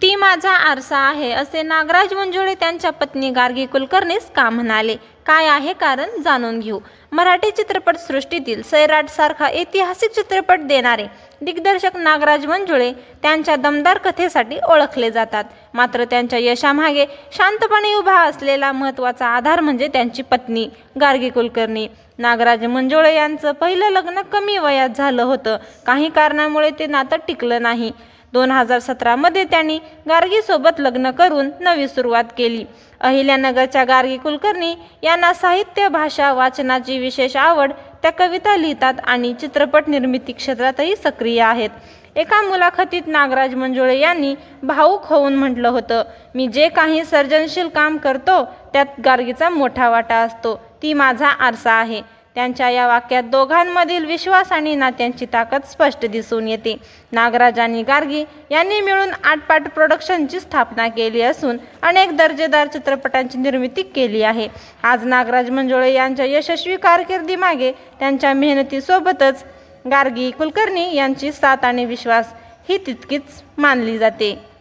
ती माझा आरसा आहे असे नागराज मंजुळे त्यांच्या पत्नी गार्गी कुलकर्णीस का म्हणाले? काय आहे कारण जाणून घेऊ. मराठी चित्रपटसृष्टीतील सैराटसारखा ऐतिहासिक चित्रपट देणारे दिग्दर्शक नागराज मंजुळे त्यांच्या दमदार कथेसाठी ओळखले जातात. मात्र त्यांच्या यशामागे शांतपणे उभा असलेला महत्त्वाचा आधार म्हणजे त्यांची पत्नी गार्गी कुलकर्णी. नागराज मंजुळे यांचं पहिलं लग्न कमी वयात झालं होतं. काही कारणामुळे ते नातं टिकलं नाही. 2017 मध्ये त्यांनी गार्गीसोबत लग्न करून नवी सुरुवात केली. अहिल्यानगरच्या गार्गी कुलकर्णी यांना साहित्य, भाषा, वाचनाची विशेष आवड. त्या कविता लिहितात आणि चित्रपट निर्मिती क्षेत्रातही सक्रिय आहेत. एका मुलाखतीत नागराज मंजुळे यांनी भावुक होऊन म्हटलं होतं, मी जे काही सर्जनशील काम करतो त्यात गार्गीचा मोठा वाटा असतो. ती माझा आरसा आहे. त्यांच्या या वाक्यात दोघांमधील विश्वास आणि नात्यांची ताकद स्पष्ट दिसून येते. नागराज आणि गार्गी यांनी मिळून आटपाट प्रोडक्शनची स्थापना केली असून अनेक दर्जेदार चित्रपटांची निर्मिती केली आहे. आज नागराज मंजुळे यांच्या यशस्वी कारकिर्दीमागे त्यांच्या मेहनतीसोबतच गार्गी कुलकर्णी यांची साथ आणि विश्वास ही तितकीच मानली जाते.